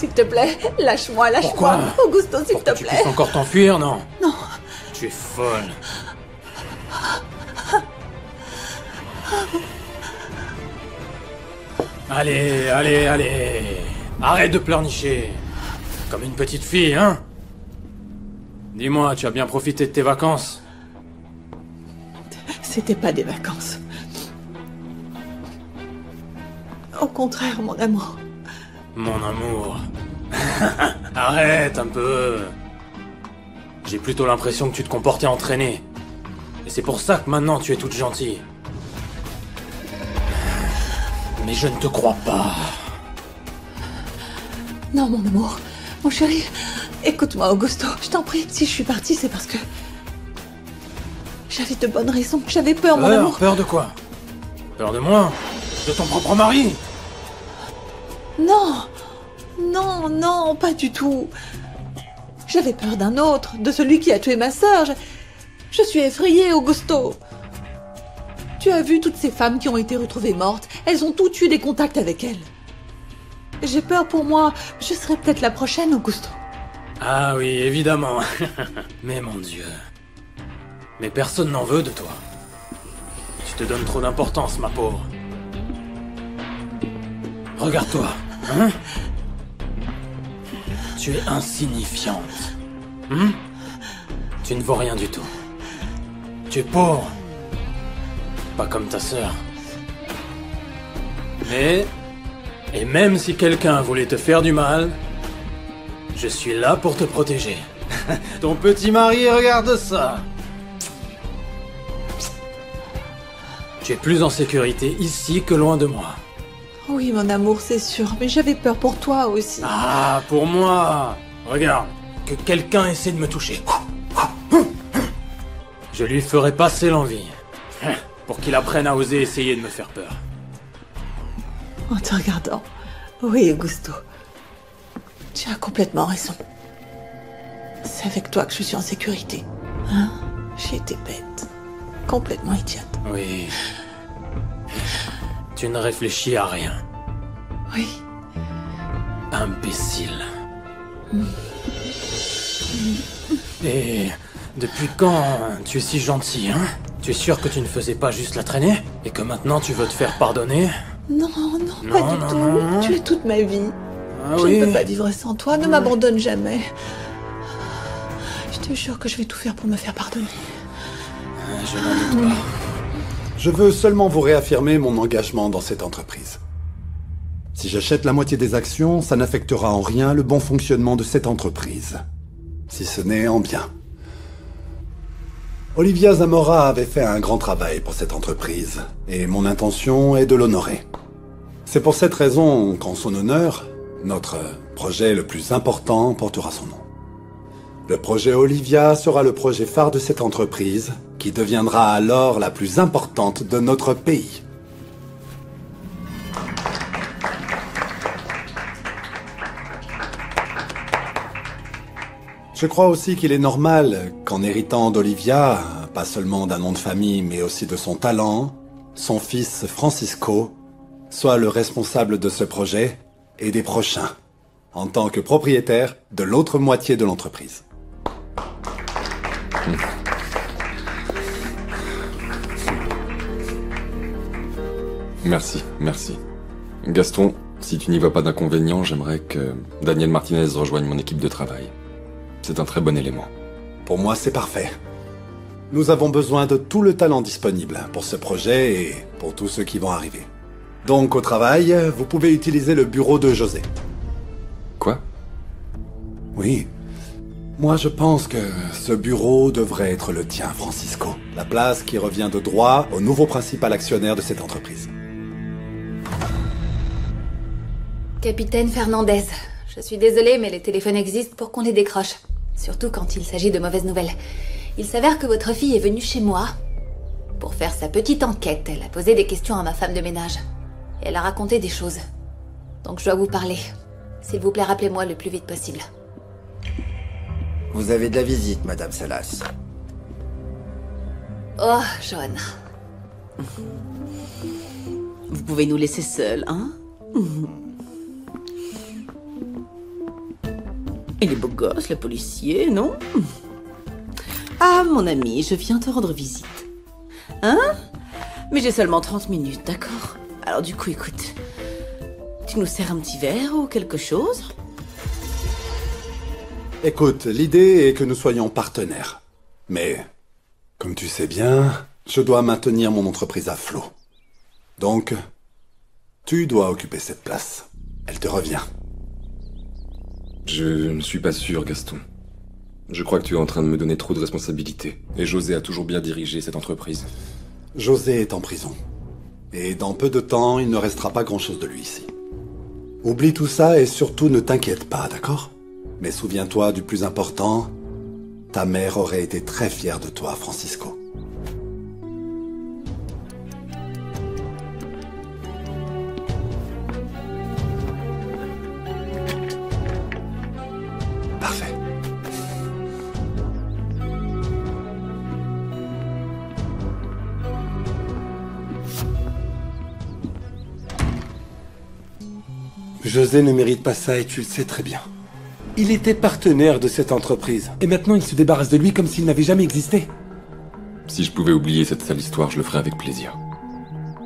S'il te plaît, lâche-moi, lâche-moi. Pourquoi? Augusto, s'il te Tu plaît. puisses encore t'enfuir, non? Non. Tu es folle. Allez, allez, allez. Arrête de pleurnicher. Comme une petite fille, hein? Dis-moi, tu as bien profité de tes vacances? C'était pas des vacances. Au contraire, mon amour. Mon amour. Arrête un peu. J'ai plutôt l'impression que tu te comportais entraîné. Et c'est pour ça que maintenant tu es toute gentille. Mais je ne te crois pas. Non, mon amour. Mon chéri, écoute-moi, Augusto. Je t'en prie, si je suis partie, c'est parce que... J'avais de bonnes raisons. J'avais peur, mon amour. Peur de quoi? Peur de moi? De ton propre mari? Non. Non, non, pas du tout. J'avais peur d'un autre, de celui qui a tué ma sœur. Je suis effrayée, Augusto. Tu as vu toutes ces femmes qui ont été retrouvées mortes. Elles ont toutes eu des contacts avec elles. J'ai peur pour moi. Je serai peut-être la prochaine, Augusto. Ah oui, évidemment. Mais mon Dieu. Mais personne n'en veut de toi. Tu te donnes trop d'importance, ma pauvre. Regarde-toi, hein? Tu es insignifiante. Tu ne vaux rien du tout. Tu es pauvre. Pas comme ta sœur. Mais... Et même si quelqu'un voulait te faire du mal, je suis là pour te protéger. Ton petit mari, regarde ça. Tu es plus en sécurité ici que loin de moi. Oui, mon amour, c'est sûr. Mais j'avais peur pour toi aussi. Ah, pour moi. Regarde, que quelqu'un essaie de me toucher. Je lui ferai passer l'envie. Pour qu'il apprenne à oser essayer de me faire peur. En te regardant. Oui, Augusto. Tu as complètement raison. C'est avec toi que je suis en sécurité. Hein? J'ai été bête. Complètement idiote. Oui. Tu ne réfléchis à rien. Oui. Imbécile. Et depuis quand tu es si gentil, hein? Tu es sûr que tu ne faisais pas juste la traîner? Et que maintenant tu veux te faire pardonner? Non, pas du tout. Non. Tu es toute ma vie. Ah Je oui? ne peux pas vivre sans toi. Ne m'abandonne jamais. Je te jure que je vais tout faire pour me faire pardonner. Je n'en doute pas. Je veux seulement vous réaffirmer mon engagement dans cette entreprise. Si j'achète la moitié des actions, ça n'affectera en rien le bon fonctionnement de cette entreprise. Si ce n'est en bien. Olivia Zamora avait fait un grand travail pour cette entreprise, et mon intention est de l'honorer. C'est pour cette raison qu'en son honneur, notre projet le plus important portera son nom. Le projet Olivia sera le projet phare de cette entreprise, qui deviendra alors la plus importante de notre pays. Je crois aussi qu'il est normal qu'en héritant d'Olivia, pas seulement d'un nom de famille, mais aussi de son talent, son fils Francisco soit le responsable de ce projet et des prochains, en tant que propriétaire de l'autre moitié de l'entreprise. Merci. Gaston, si tu n'y vois pas d'inconvénient, j'aimerais que Daniel Martinez rejoigne mon équipe de travail. C'est un très bon élément. Pour moi, c'est parfait. Nous avons besoin de tout le talent disponible pour ce projet et pour tous ceux qui vont arriver. Donc, au travail, vous pouvez utiliser le bureau de José. Quoi? Oui. Moi, je pense que ce bureau devrait être le tien, Francisco. La place qui revient de droit au nouveau principal actionnaire de cette entreprise. Capitaine Fernandez, je suis désolée, mais les téléphones existent pour qu'on les décroche. Surtout quand il s'agit de mauvaises nouvelles. Il s'avère que votre fille est venue chez moi. Pour faire sa petite enquête, elle a posé des questions à ma femme de ménage. Elle a raconté des choses. Donc je dois vous parler. S'il vous plaît, rappelez-moi le plus vite possible. Vous avez de la visite, Madame Salas. Oh, John. Vous pouvez nous laisser seuls, hein? Il est beau gosse, le policier, non? Ah, mon ami, je viens te rendre visite. Hein? Mais j'ai seulement 30 minutes, d'accord? Alors du coup, écoute, tu nous sers un petit verre ou quelque chose? Écoute, l'idée est que nous soyons partenaires. Mais, comme tu sais bien, je dois maintenir mon entreprise à flot. Donc, tu dois occuper cette place. Elle te revient. Je ne suis pas sûr, Gaston. Je crois que tu es en train de me donner trop de responsabilités. Et José a toujours bien dirigé cette entreprise. José est en prison. Et dans peu de temps, il ne restera pas grand-chose de lui ici. Oublie tout ça et surtout ne t'inquiète pas, d'accord? Mais souviens-toi du plus important. Ta mère aurait été très fière de toi, Francisco. Parfait. José ne mérite pas ça et tu le sais très bien. Il était partenaire de cette entreprise. Et maintenant, il se débarrasse de lui comme s'il n'avait jamais existé. Si je pouvais oublier cette sale histoire, je le ferais avec plaisir.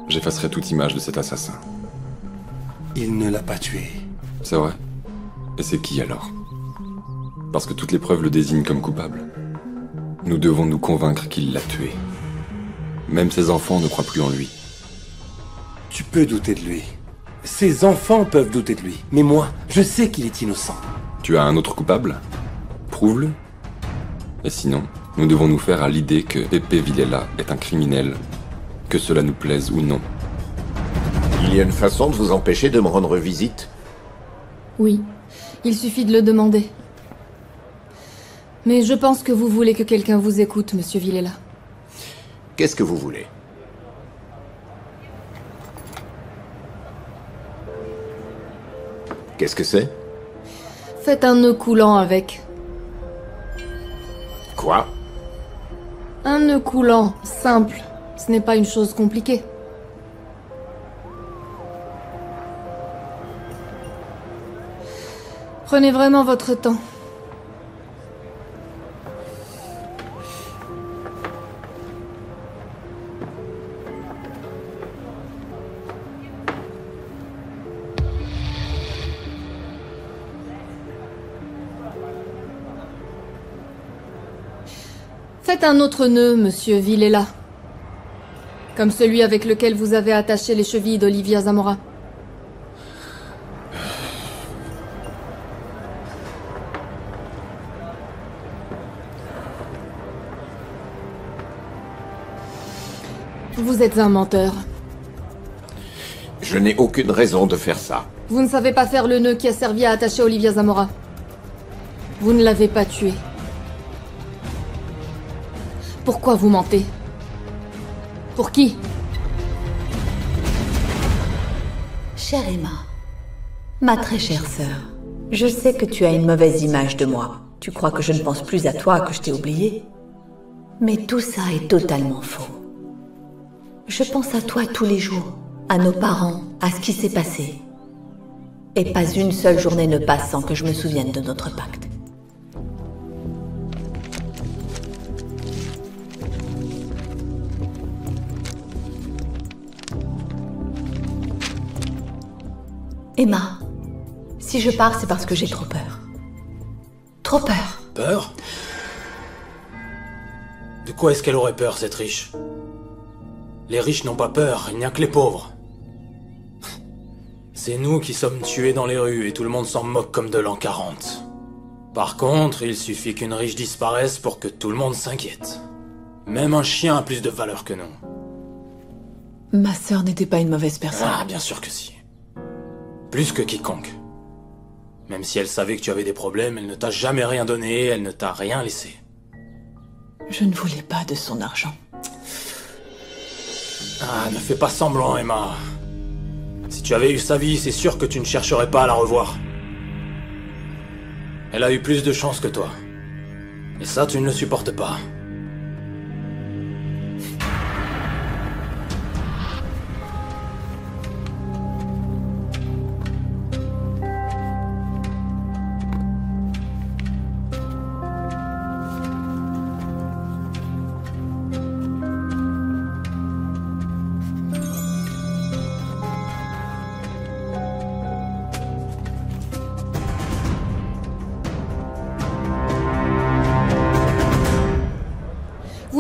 J'effacerais toute image de cet assassin. Il ne l'a pas tué. C'est vrai? Et c'est qui alors? Parce que toutes les preuves le désignent comme coupable. Nous devons nous convaincre qu'il l'a tué. Même ses enfants ne croient plus en lui. Tu peux douter de lui. Ses enfants peuvent douter de lui. Mais moi, je sais qu'il est innocent. Tu as un autre coupable? Prouve-le. Et sinon, nous devons nous faire à l'idée que Pepe Villela est un criminel, que cela nous plaise ou non. Il y a une façon de vous empêcher de me rendre visite? Oui, il suffit de le demander. Mais je pense que vous voulez que quelqu'un vous écoute, monsieur Villela. Qu'est-ce que vous voulez? Qu'est-ce que c'est? Faites un nœud coulant avec. Quoi? Un nœud coulant, simple. Ce n'est pas une chose compliquée. Prenez vraiment votre temps. Faites un autre nœud, monsieur Villela. Comme celui avec lequel vous avez attaché les chevilles d'Olivia Zamora. Vous êtes un menteur. Je n'ai aucune raison de faire ça. Vous ne savez pas faire le nœud qui a servi à attacher Olivia Zamora. Vous ne l'avez pas tuée. Pourquoi vous mentez? Pour qui? Chère Emma, ma très chère sœur, je sais que tu as une mauvaise image de moi. Tu crois que je ne pense plus à toi, que je t'ai oublié. Mais tout ça est totalement faux. Je pense à toi tous les jours, à nos parents, à ce qui s'est passé. Et pas une seule journée ne passe sans que je me souvienne de notre pacte. Emma, si je pars, c'est parce que j'ai trop peur. Trop peur. Peur? De quoi est-ce qu'elle aurait peur, cette riche? Les riches n'ont pas peur, il n'y a que les pauvres. C'est nous qui sommes tués dans les rues et tout le monde s'en moque comme de l'an 40. Par contre, il suffit qu'une riche disparaisse pour que tout le monde s'inquiète. Même un chien a plus de valeur que nous. Ma sœur n'était pas une mauvaise personne. Ah, bien sûr que si. Plus que quiconque. Même si elle savait que tu avais des problèmes, elle ne t'a jamais rien donné, elle ne t'a rien laissé. Je ne voulais pas de son argent. Ah, ne fais pas semblant, Emma. Si tu avais eu sa vie, c'est sûr que tu ne chercherais pas à la revoir. Elle a eu plus de chance que toi. Et ça, tu ne le supportes pas.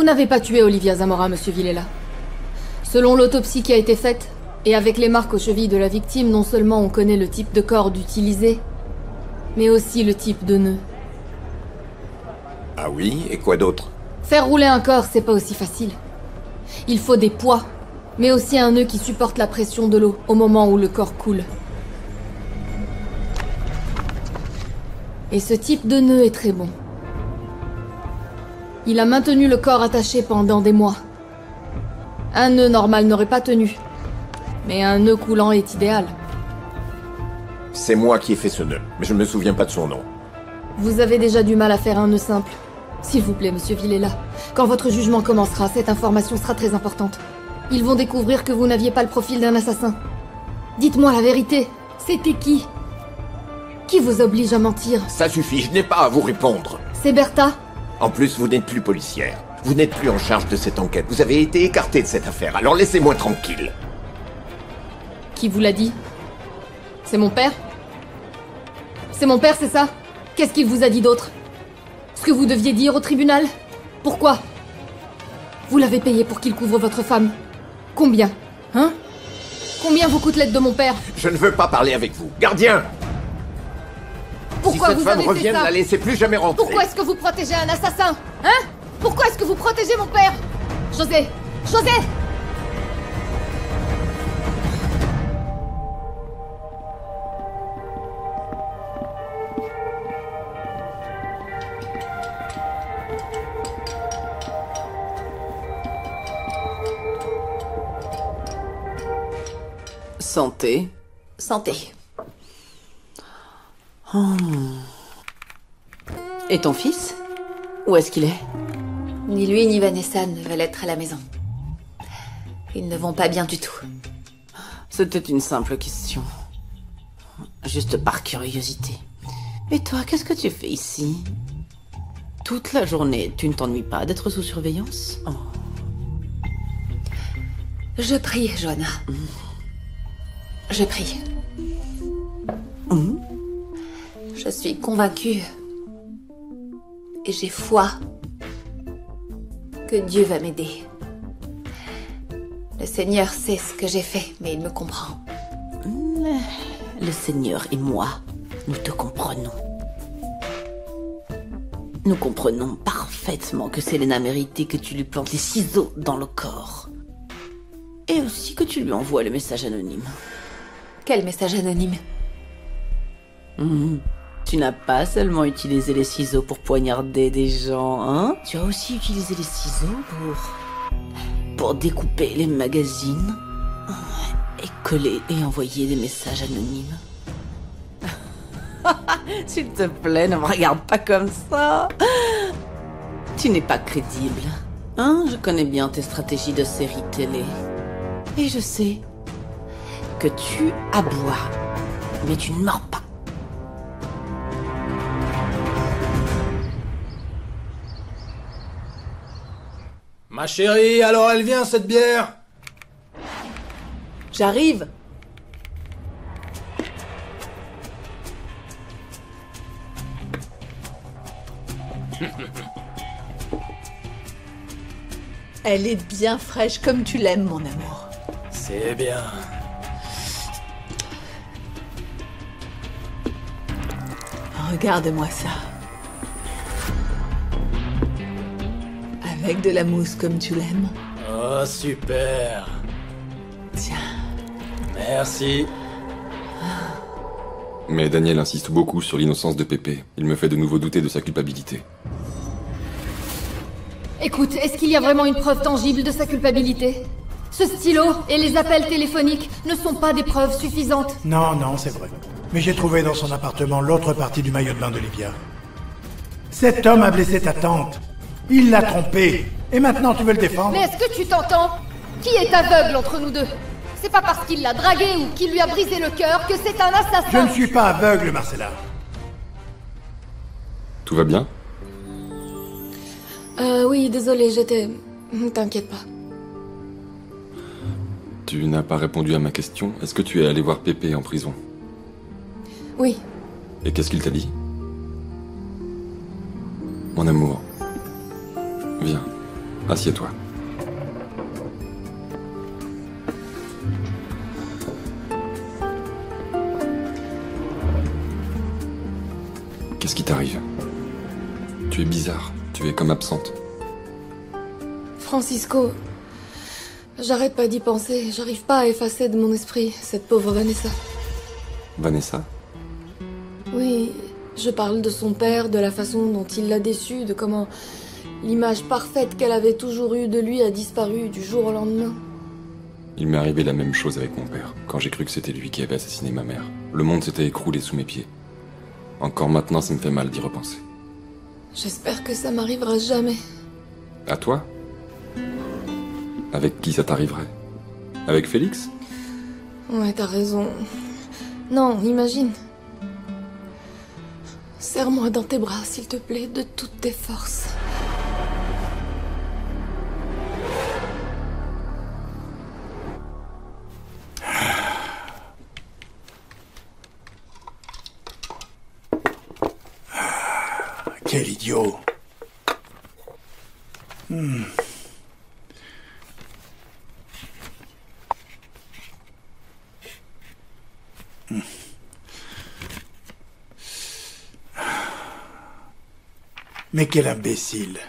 n'avez pas tué Olivia Zamora, monsieur Villela. Selon l'autopsie qui a été faite, et avec les marques aux chevilles de la victime, non seulement on connaît le type de corde utilisé, mais aussi le type de nœud. Ah oui, et quoi d'autre? Faire rouler un corps, c'est pas aussi facile. Il faut des poids, mais aussi un nœud qui supporte la pression de l'eau au moment où le corps coule. Et ce type de nœud est très bon. Il a maintenu le corps attaché pendant des mois. Un nœud normal n'aurait pas tenu. Mais un nœud coulant est idéal. C'est moi qui ai fait ce nœud, mais je ne me souviens pas de son nom. Vous avez déjà du mal à faire un nœud simple. S'il vous plaît, monsieur Villela. Quand votre jugement commencera, cette information sera très importante. Ils vont découvrir que vous n'aviez pas le profil d'un assassin. Dites-moi la vérité. C'était qui? Qui vous oblige à mentir? Ça suffit, je n'ai pas à vous répondre. C'est Bertha? En plus, vous n'êtes plus policière. Vous n'êtes plus en charge de cette enquête. Vous avez été écarté de cette affaire, alors laissez-moi tranquille. Qui vous l'a dit? C'est mon père? C'est mon père, c'est ça? Qu'est-ce qu'il vous a dit d'autre? Ce que vous deviez dire au tribunal? Pourquoi? Vous l'avez payé pour qu'il couvre votre femme. Combien? Hein? Combien vous coûte l'aide de mon père? Je ne veux pas parler avec vous. Gardien! Pourquoi si cette vous femme avez revient, fait ça? ne la laissez plus jamais rentrer. Pourquoi est-ce que vous protégez un assassin? Hein? Pourquoi est-ce que vous protégez mon père? José! José! Santé. Santé. Et ton fils? Où est-ce qu'il est? Ni lui ni Vanessa ne veulent être à la maison. Ils ne vont pas bien du tout. C'était une simple question. Juste par curiosité. Et toi, qu'est-ce que tu fais ici? Toute la journée, tu ne t'ennuies pas d'être sous surveillance? Oh. Je prie, Joanna. Je prie. Je suis convaincue et j'ai foi que Dieu va m'aider. Le Seigneur sait ce que j'ai fait, mais il me comprend. Le Seigneur et moi, nous te comprenons. Nous comprenons parfaitement que Selena méritait que tu lui plantes les ciseaux dans le corps. Et aussi que tu lui envoies le message anonyme. Quel message anonyme? Tu n'as pas seulement utilisé les ciseaux pour poignarder des gens, hein? Tu as aussi utilisé les ciseaux pour découper les magazines et coller et envoyer des messages anonymes. S'il te plaît, ne me regarde pas comme ça. Tu n'es pas crédible. Hein? Je connais bien tes stratégies de série télé. Et je sais que tu aboies, mais tu ne mords pas. Ma chérie, alors elle vient cette bière? J'arrive. Elle est bien fraîche comme tu l'aimes, mon amour. C'est bien. Regarde-moi ça. Avec de la mousse comme tu l'aimes. Oh, super. Tiens. Merci. Mais Daniel insiste beaucoup sur l'innocence de Pépé. Il me fait de nouveau douter de sa culpabilité. Écoute, est-ce qu'il y a vraiment une preuve tangible de sa culpabilité? Ce stylo et les appels téléphoniques ne sont pas des preuves suffisantes. Non, c'est vrai. Mais j'ai trouvé dans son appartement l'autre partie du maillot de bain d'Olivia. Cet homme a blessé ta tante. Il l'a trompée. Et maintenant tu veux le défendre? Mais est-ce que tu t'entends? Qui est aveugle entre nous deux? C'est pas parce qu'il l'a dragué ou qu'il lui a brisé le cœur que c'est un assassin. Je ne suis pas aveugle, Marcella. Tout va bien? Oui, désolé, j'étais... T'inquiète pas. Tu n'as pas répondu à ma question. Est-ce que tu es allé voir Pépé en prison? Oui. Et qu'est-ce qu'il t'a dit? Mon amour, viens. Assieds-toi. Qu'est-ce qui t'arrive? Tu es bizarre, tu es comme absente. Francisco, j'arrête pas d'y penser. J'arrive pas à effacer de mon esprit cette pauvre Vanessa. Vanessa? Oui, je parle de son père, de la façon dont il l'a déçue, de comment l'image parfaite qu'elle avait toujours eue de lui a disparu du jour au lendemain. Il m'est arrivé la même chose avec mon père, quand j'ai cru que c'était lui qui avait assassiné ma mère. Le monde s'était écroulé sous mes pieds. Encore maintenant, ça me fait mal d'y repenser. J'espère que ça m'arrivera jamais. À toi? Avec qui ça t'arriverait? Avec Félix? Ouais, t'as raison. Non, imagine. Serre-moi dans tes bras, s'il te plaît, de toutes tes forces. Quel idiot. Mais quel imbécile.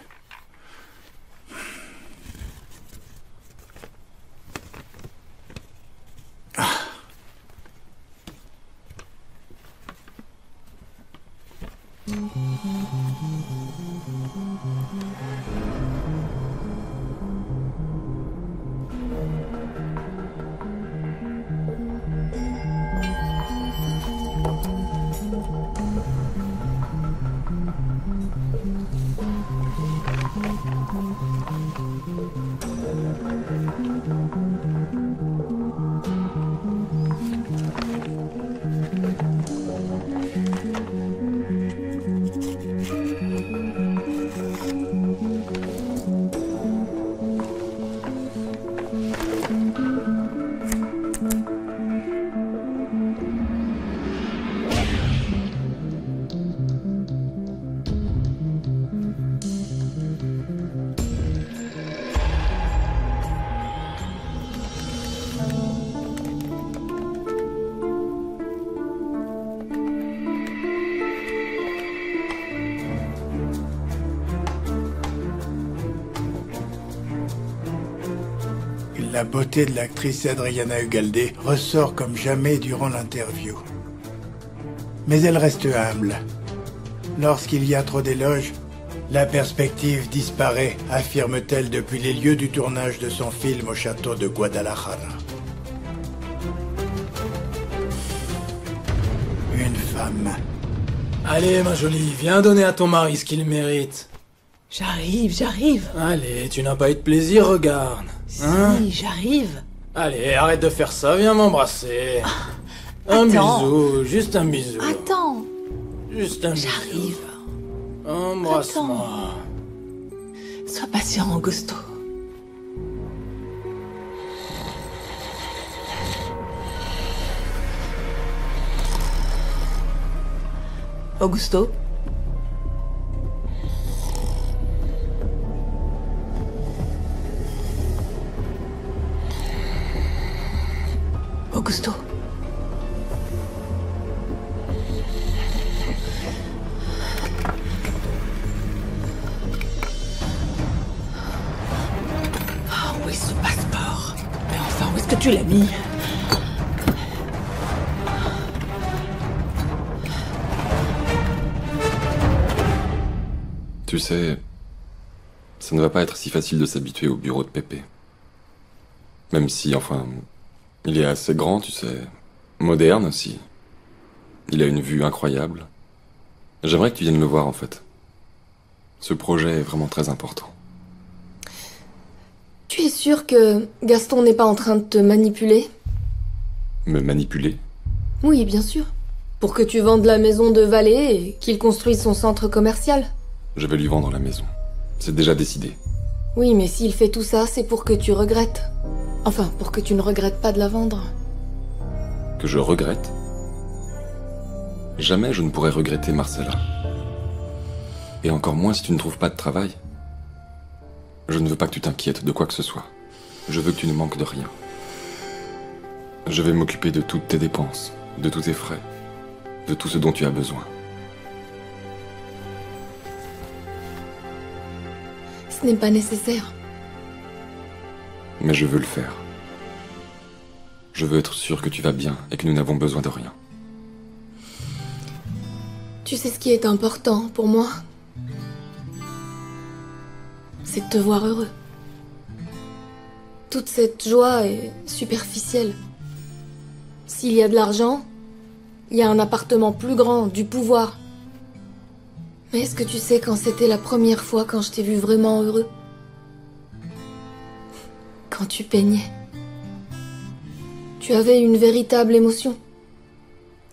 La beauté de l'actrice Adriana Ugalde ressort comme jamais durant l'interview. Mais elle reste humble. Lorsqu'il y a trop d'éloges, la perspective disparaît, affirme-t-elle depuis les lieux du tournage de son film au château de Guadalajara. Une femme. Allez, ma jolie, viens donner à ton mari ce qu'il mérite. J'arrive. Allez, tu n'as pas eu de plaisir, regarde. Si, Hein? j'arrive. Allez, arrête de faire ça, viens m'embrasser. Un attends. bisou, juste un bisou. Attends. Juste un bisou. J'arrive. Embrasse-moi. Sois patient, Augusto. Augusto? Augusto? Oh, où est ce passeport? Mais enfin, où est-ce que tu l'as mis? Tu sais, ça ne va pas être si facile de s'habituer au bureau de Pépé. Même si, enfin, il est assez grand, tu sais, moderne aussi. Il a une vue incroyable. J'aimerais que tu viennes le voir, en fait. Ce projet est vraiment très important. Tu es sûr que Gaston n'est pas en train de te manipuler? Me manipuler? Oui, bien sûr. Pour que tu vendes la maison de Vallée et qu'il construise son centre commercial. Je vais lui vendre la maison. C'est déjà décidé. Oui, mais s'il fait tout ça, c'est pour que tu regrettes. Enfin, pour que tu ne regrettes pas de la vendre. Que je regrette? Jamais je ne pourrais regretter Marcella. Et encore moins si tu ne trouves pas de travail. Je ne veux pas que tu t'inquiètes de quoi que ce soit. Je veux que tu ne manques de rien. Je vais m'occuper de toutes tes dépenses, de tous tes frais, de tout ce dont tu as besoin. Ce n'est pas nécessaire. Mais je veux le faire. Je veux être sûr que tu vas bien et que nous n'avons besoin de rien. Tu sais ce qui est important pour moi? C'est de te voir heureux. Toute cette joie est superficielle. S'il y a de l'argent, il y a un appartement plus grand, du pouvoir. Mais est-ce que tu sais quand c'était la première fois quand je t'ai vu vraiment heureux? Quand tu peignais. Tu avais une véritable émotion.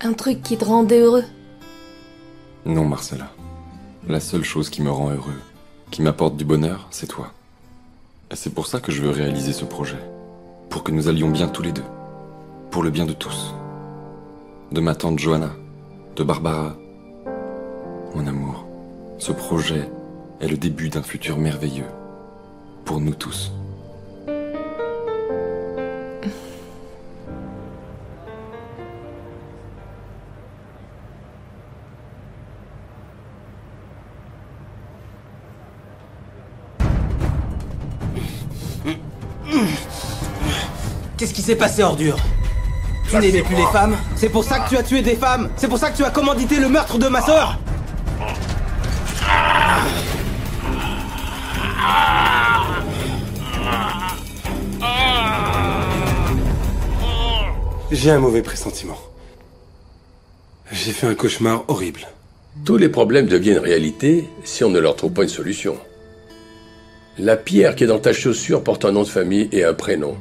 Un truc qui te rendait heureux. Non, Marcella. La seule chose qui me rend heureux, qui m'apporte du bonheur, c'est toi. Et c'est pour ça que je veux réaliser ce projet. Pour que nous allions bien tous les deux. Pour le bien de tous. De ma tante Johanna, de Barbara. Mon amour, ce projet est le début d'un futur merveilleux. Pour nous tous. Qu'est-ce qui s'est passé, ordure? Tu n'aimais plus les femmes? C'est pour ça que tu as tué des femmes? C'est pour ça que tu as commandité le meurtre de ma sœur? J'ai un mauvais pressentiment. J'ai fait un cauchemar horrible. Tous les problèmes deviennent réalité si on ne leur trouve pas une solution. La pierre qui est dans ta chaussure porte un nom de famille et un prénom.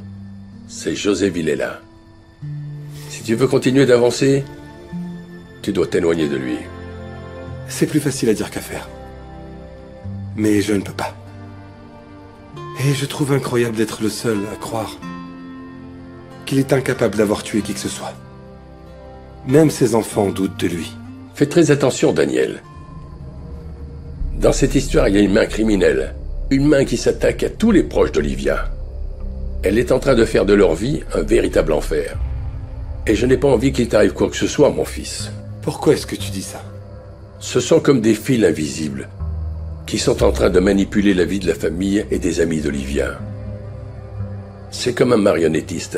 C'est José Villela. Si tu veux continuer d'avancer, tu dois t'éloigner de lui. C'est plus facile à dire qu'à faire. Mais je ne peux pas. Et je trouve incroyable d'être le seul à croire qu'il est incapable d'avoir tué qui que ce soit. Même ses enfants doutent de lui. Fais très attention, Daniel. Dans cette histoire, il y a une main criminelle. Une main qui s'attaque à tous les proches d'Olivia. Elle est en train de faire de leur vie un véritable enfer. Et je n'ai pas envie qu'il t'arrive quoi que ce soit, mon fils. Pourquoi est-ce que tu dis ça? Ce sont comme des fils invisibles qui sont en train de manipuler la vie de la famille et des amis d'Olivia. C'est comme un marionnettiste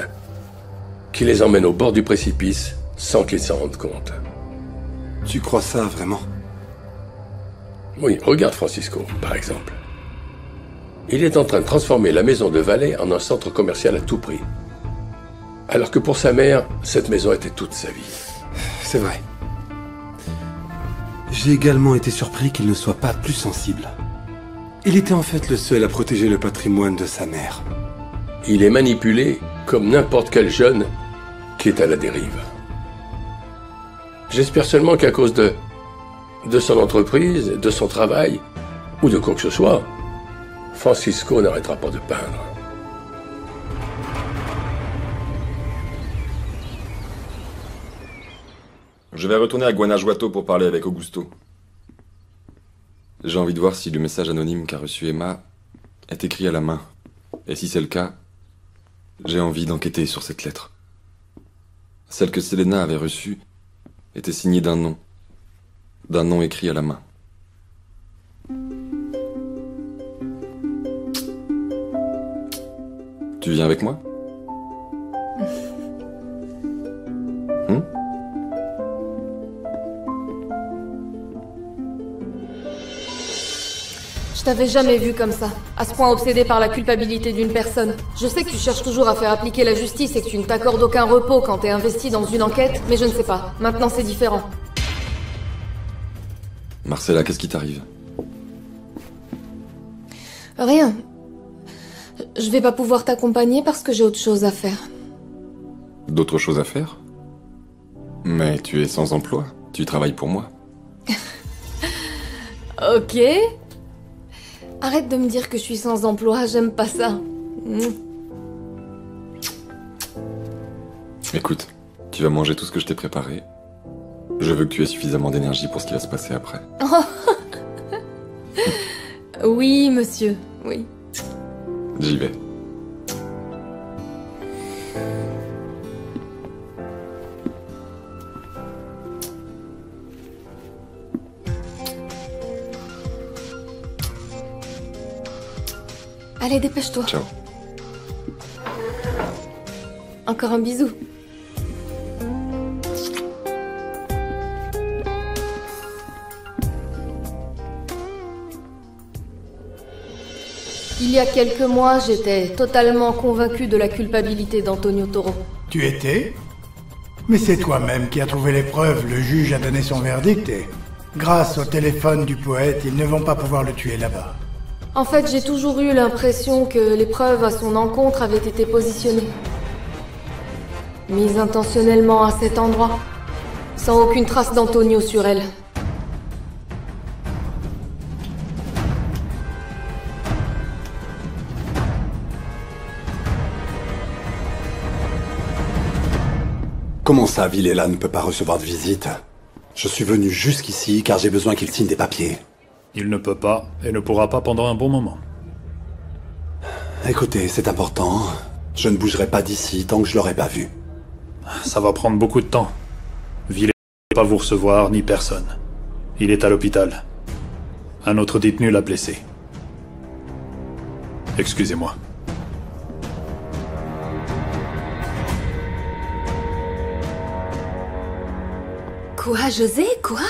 qui les emmène au bord du précipice sans qu'ils s'en rendent compte. Tu crois ça vraiment? Oui, regarde Francisco, par exemple. Il est en train de transformer la maison de Valais en un centre commercial à tout prix. Alors que pour sa mère, cette maison était toute sa vie. C'est vrai. J'ai également été surpris qu'il ne soit pas plus sensible. Il était en fait le seul à protéger le patrimoine de sa mère. Il est manipulé comme n'importe quel jeune qui est à la dérive. J'espère seulement qu'à cause de son entreprise, de son travail, ou de quoi que ce soit, Francisco n'arrêtera pas de peindre. Je vais retourner à Guanajuato pour parler avec Augusto. J'ai envie de voir si le message anonyme qu'a reçu Emma est écrit à la main. Et si c'est le cas, j'ai envie d'enquêter sur cette lettre. Celle que Selena avait reçue était signée d'un nom écrit à la main. Tu viens avec moi? Je t'avais jamais vu comme ça, à ce point obsédé par la culpabilité d'une personne. Je sais que tu cherches toujours à faire appliquer la justice et que tu ne t'accordes aucun repos quand t'es investi dans une enquête, mais je ne sais pas. Maintenant, c'est différent. Marcella, qu'est-ce qui t'arrive? Rien. Je vais pas pouvoir t'accompagner parce que j'ai autre chose à faire. D'autres choses à faire? Mais tu es sans emploi. Tu travailles pour moi. Ok. Arrête de me dire que je suis sans emploi, j'aime pas ça. Écoute, tu vas manger tout ce que je t'ai préparé. Je veux que tu aies suffisamment d'énergie pour ce qui va se passer après. Oui, monsieur, oui. J'y vais. Allez, dépêche-toi. Ciao. Encore un bisou. Il y a quelques mois, j'étais totalement convaincue de la culpabilité d'Antonio Toro. Tu étais? Mais c'est toi-même qui as trouvé les preuves. Le juge a donné son verdict et, grâce au téléphone du poète, ils ne vont pas pouvoir le tuer là-bas. En fait, j'ai toujours eu l'impression que les preuves à son encontre avaient été positionnées. Mises intentionnellement à cet endroit, sans aucune trace d'Antonio sur elle. Comment ça, Villela ne peut pas recevoir de visite? Je suis venu jusqu'ici car j'ai besoin qu'il signe des papiers. Il ne peut pas et ne pourra pas pendant un bon moment. Écoutez, c'est important. Je ne bougerai pas d'ici tant que je l'aurai pas vu. Ça va prendre beaucoup de temps. Villela ne peut pas vous recevoir, ni personne. Il est à l'hôpital. Un autre détenu l'a blessé. Excusez-moi. Quoi, José? Quoi?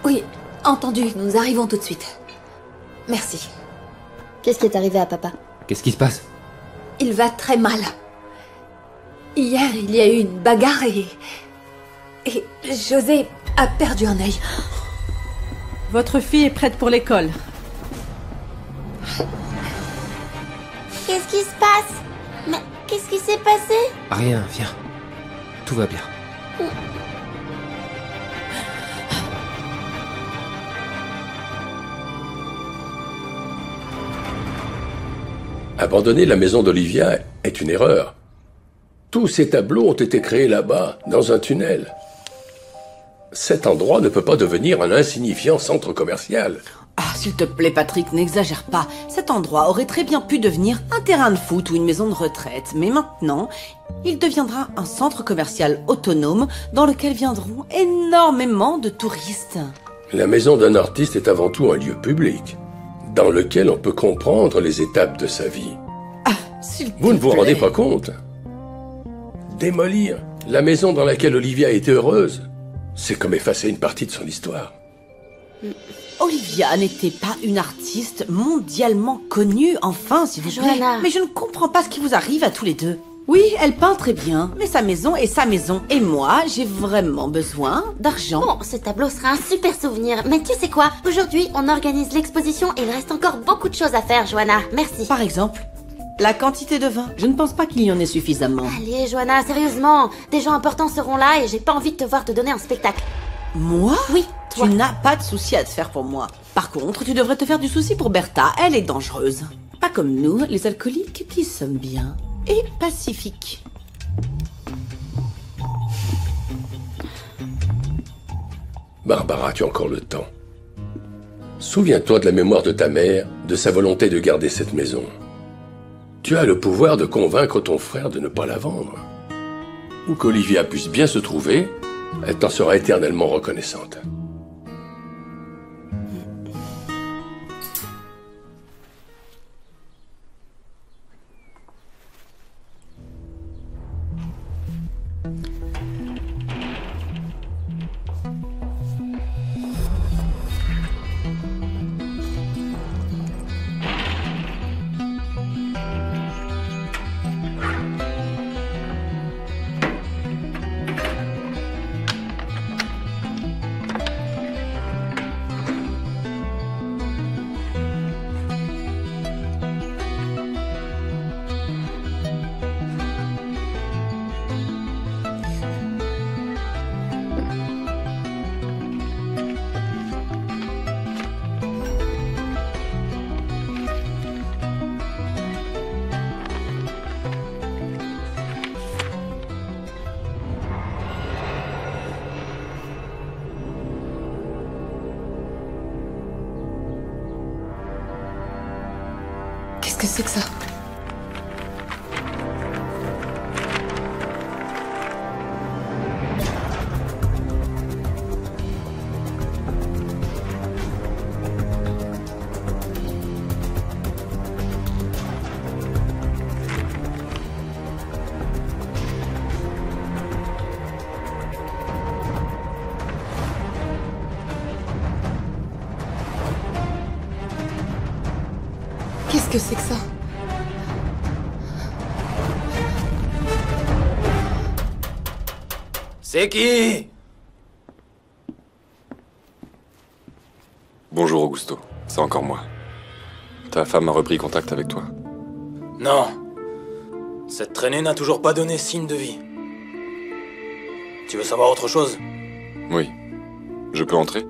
Oui, entendu, nous arrivons tout de suite. Merci. Qu'est-ce qui est arrivé à papa? Qu'est-ce qui se passe? Il va très mal. Hier, il y a eu une bagarre et José a perdu un œil. Votre fille est prête pour l'école. Qu'est-ce qui se passe? Mais qu'est-ce qui s'est passé? Rien, viens. Tout va bien. Abandonner la maison d'Olivia est une erreur. Tous ces tableaux ont été créés là-bas, dans un tunnel. Cet endroit ne peut pas devenir un insignifiant centre commercial. Ah, s'il te plaît, Patrick, n'exagère pas. Cet endroit aurait très bien pu devenir un terrain de foot ou une maison de retraite. Mais maintenant, il deviendra un centre commercial autonome dans lequel viendront énormément de touristes. La maison d'un artiste est avant tout un lieu public, dans lequel on peut comprendre les étapes de sa vie. Vous ne vous rendez pas compte? Démolir la maison dans laquelle Olivia était heureuse, c'est comme effacer une partie de son histoire. Olivia n'était pas une artiste mondialement connue, enfin, s'il vous plaît. Joanna. Mais je ne comprends pas ce qui vous arrive à tous les deux. Oui, elle peint très bien, mais sa maison est sa maison. Et moi, j'ai vraiment besoin d'argent. Bon, ce tableau sera un super souvenir. Mais tu sais quoi? Aujourd'hui, on organise l'exposition et il reste encore beaucoup de choses à faire, Joanna. Merci. Par exemple, la quantité de vin. Je ne pense pas qu'il y en ait suffisamment. Allez, Joanna, sérieusement. Des gens importants seront là et j'ai pas envie de te voir te donner un spectacle. Moi? Oui, toi. Tu n'as pas de souci à te faire pour moi. Par contre, tu devrais te faire du souci pour Bertha. Elle est dangereuse. Pas comme nous, les alcooliques qui sommes bien et pacifiques. Barbara, tu as encore le temps. Souviens-toi de la mémoire de ta mère, de sa volonté de garder cette maison. Tu as le pouvoir de convaincre ton frère de ne pas la vendre. Ou qu'Olivia puisse bien se trouver, elle t'en sera éternellement reconnaissante. que c'est que ça? Qu'est-ce que c'est que ça? C'est qui? Bonjour Augusto, c'est encore moi. Ta femme a repris contact avec toi. Non. Cette traînée n'a toujours pas donné signe de vie. Tu veux savoir autre chose? Oui. Je peux entrer?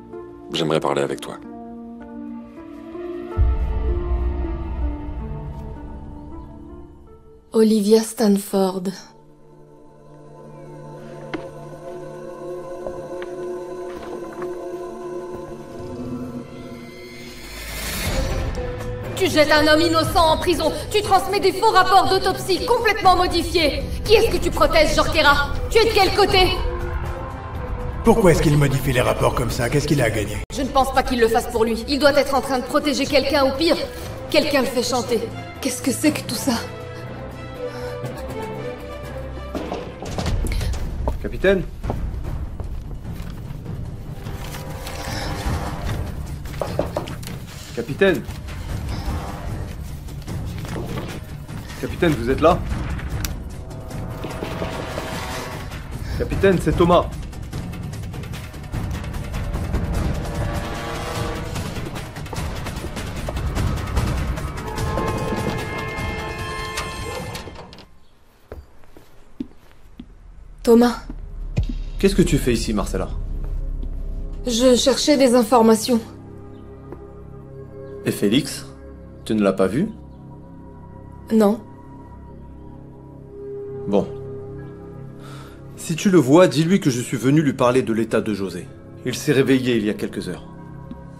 J'aimerais parler avec toi. Olivia Stanford. Tu jettes un homme innocent en prison. Tu transmets des faux rapports d'autopsie complètement modifiés. Qui est-ce que tu protèges, Jorquera? Tu es de quel côté? Pourquoi est-ce qu'il modifie les rapports comme ça? Qu'est-ce qu'il a à gagner? Je ne pense pas qu'il le fasse pour lui. Il doit être en train de protéger quelqu'un ou pire. Quelqu'un le fait chanter. Qu'est-ce que c'est que tout ça? Capitaine? Capitaine? Capitaine, vous êtes là? Capitaine, c'est Thomas. Thomas. Qu'est-ce que tu fais ici, Marcella? Je cherchais des informations. Et Félix? Tu ne l'as pas vu? Non. Bon. Si tu le vois, dis-lui que je suis venu lui parler de l'état de José. Il s'est réveillé il y a quelques heures.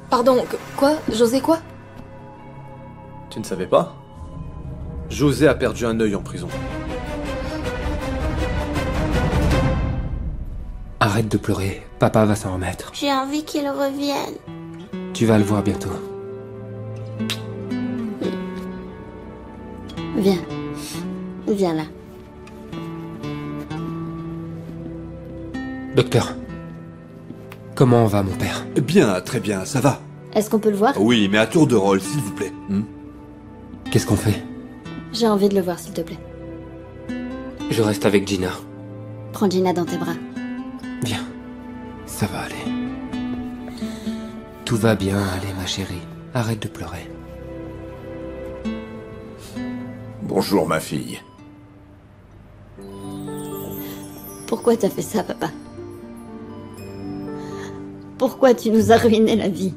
Pardon, quoi? José quoi? Tu ne savais pas? José a perdu un œil en prison. Arrête de pleurer, papa va s'en remettre. J'ai envie qu'il revienne. Tu vas le voir bientôt. Viens. Viens là. Docteur, comment va mon père? Bien, très bien, ça va. Est-ce qu'on peut le voir? Oui, mais à tour de rôle, s'il vous plaît. Qu'est-ce qu'on fait? J'ai envie de le voir, s'il te plaît. Je reste avec Gina. Prends Gina dans tes bras. Viens, ça va aller. Tout va bien, allez ma chérie. Arrête de pleurer. Bonjour ma fille. Pourquoi t'as fait ça, papa? Pourquoi tu nous as ruiné la vie?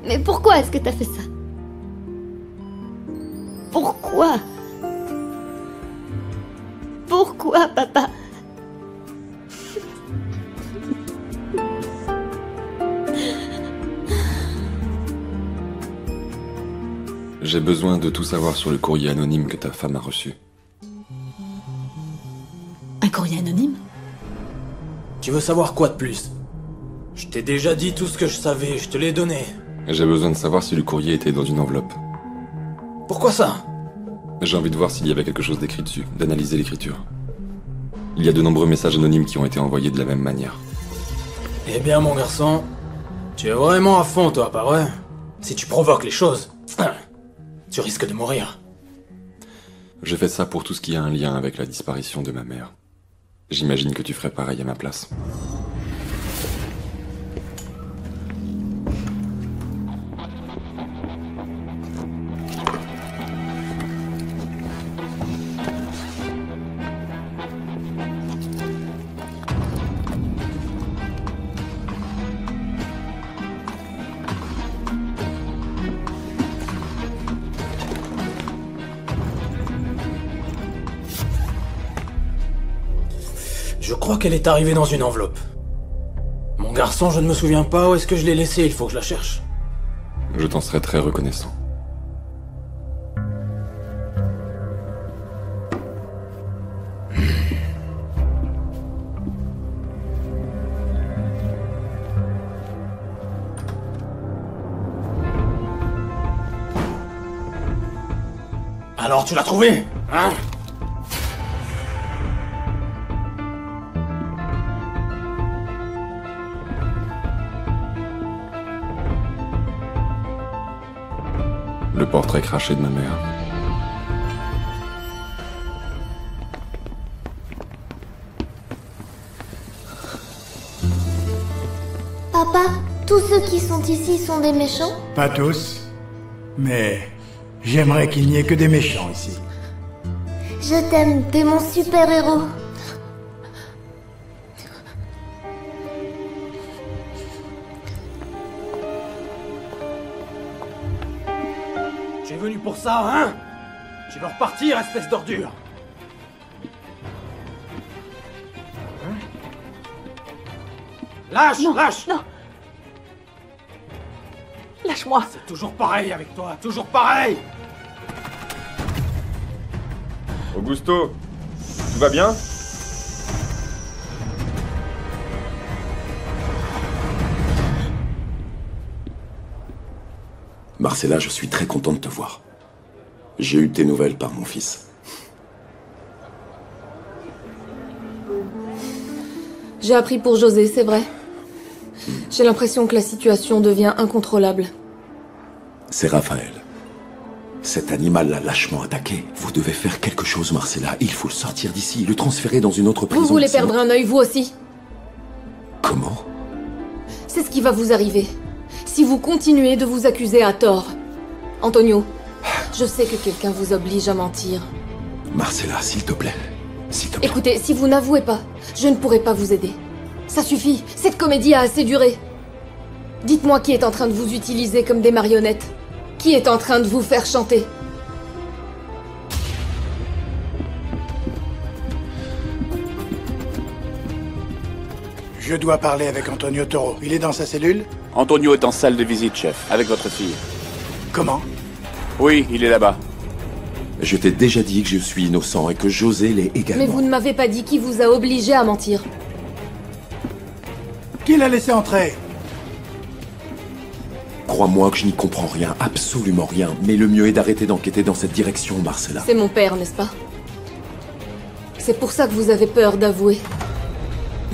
Mais pourquoi est-ce que t'as fait ça? Pourquoi? Pourquoi, papa? J'ai besoin de tout savoir sur le courrier anonyme que ta femme a reçu. Un courrier anonyme? Tu veux savoir quoi de plus? Je t'ai déjà dit tout ce que je savais, je te l'ai donné. J'ai besoin de savoir si le courrier était dans une enveloppe. Pourquoi ça? J'ai envie de voir s'il y avait quelque chose d'écrit dessus, d'analyser l'écriture. Il y a de nombreux messages anonymes qui ont été envoyés de la même manière. Eh bien, mon garçon, tu es vraiment à fond, toi, pas vrai? Si tu provoques les choses, tu risques de mourir. Je fais ça pour tout ce qui a un lien avec la disparition de ma mère. J'imagine que tu ferais pareil à ma place. Je crois qu'elle est arrivée dans une enveloppe. Mon garçon, je ne me souviens pas où est-ce que je l'ai laissée, il faut que je la cherche. Je t'en serais très reconnaissant. Alors tu l'as trouvé, hein? Le portrait craché de ma mère. Papa, tous ceux qui sont ici sont des méchants? Pas tous, mais j'aimerais qu'il n'y ait que des méchants ici. Je t'aime, t'es mon super-héros. Tu es venu pour ça, hein? Tu veux repartir, espèce d'ordure? Hein? Lâche, Non, lâche! Non! Lâche-moi! C'est toujours pareil avec toi, toujours pareil! Augusto, tout va bien? Marcella, je suis très content de te voir. J'ai eu tes nouvelles par mon fils. J'ai appris pour José, c'est vrai. J'ai l'impression que la situation devient incontrôlable. C'est Raphaël. Cet animal l'a lâchement attaqué. Vous devez faire quelque chose, Marcella. Il faut le sortir d'ici, le transférer dans une autre prison. Vous voulez sinon- perdre un œil, vous aussi? Comment? C'est ce qui va vous arriver. Si vous continuez de vous accuser à tort. Antonio, je sais que quelqu'un vous oblige à mentir. Marcella, s'il te plaît. S'il te plaît. Écoutez, si vous n'avouez pas, je ne pourrai pas vous aider. Ça suffit, cette comédie a assez duré. Dites-moi qui est en train de vous utiliser comme des marionnettes. Qui est en train de vous faire chanter? Je dois parler avec Antonio Toro. Il est dans sa cellule? Antonio est en salle de visite, chef, avec votre fille. Comment? Oui, il est là-bas. Je t'ai déjà dit que je suis innocent et que José l'est également. Mais vous ne m'avez pas dit qui vous a obligé à mentir. Qui l'a laissé entrer? Crois-moi que je n'y comprends rien, absolument rien. Mais le mieux est d'arrêter d'enquêter dans cette direction, Marcella. C'est mon père, n'est-ce pas? C'est pour ça que vous avez peur d'avouer.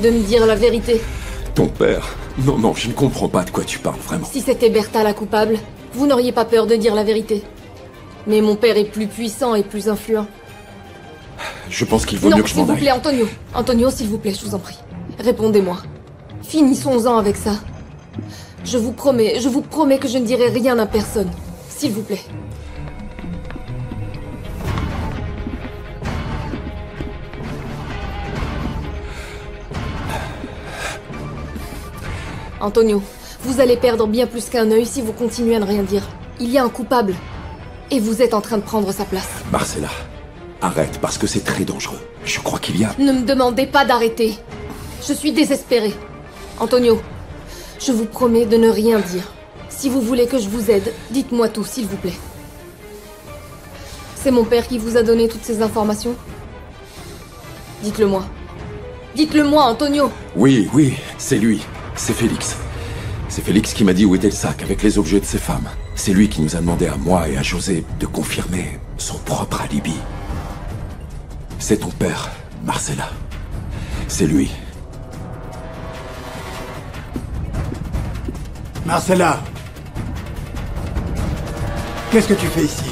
De me dire la vérité. Ton père? Non, non, je ne comprends pas de quoi tu parles, vraiment. Si c'était Bertha la coupable, vous n'auriez pas peur de dire la vérité. Mais mon père est plus puissant et plus influent. Je pense qu'il vaut Non, mieux que je s'il m'en vous aille. plaît, Antonio. Antonio, s'il vous plaît, je vous en prie. Répondez-moi. Finissons-en avec ça. Je vous promets que je ne dirai rien à personne. S'il vous plaît. Antonio, vous allez perdre bien plus qu'un œil si vous continuez à ne rien dire. Il y a un coupable. Et vous êtes en train de prendre sa place. Marcella, arrête, parce que c'est très dangereux. Je crois qu'il y a... Ne me demandez pas d'arrêter. Je suis désespérée. Antonio, je vous promets de ne rien dire. Si vous voulez que je vous aide, dites-moi tout, s'il vous plaît. C'est mon père qui vous a donné toutes ces informations? Dites-le-moi. Dites-le-moi, Antonio. Oui, oui, c'est lui. C'est Félix. C'est Félix qui m'a dit où était le sac avec les objets de ses femmes. C'est lui qui nous a demandé à moi et à José de confirmer son propre alibi. C'est ton père, Marcella. C'est lui. Marcella! Qu'est-ce que tu fais ici?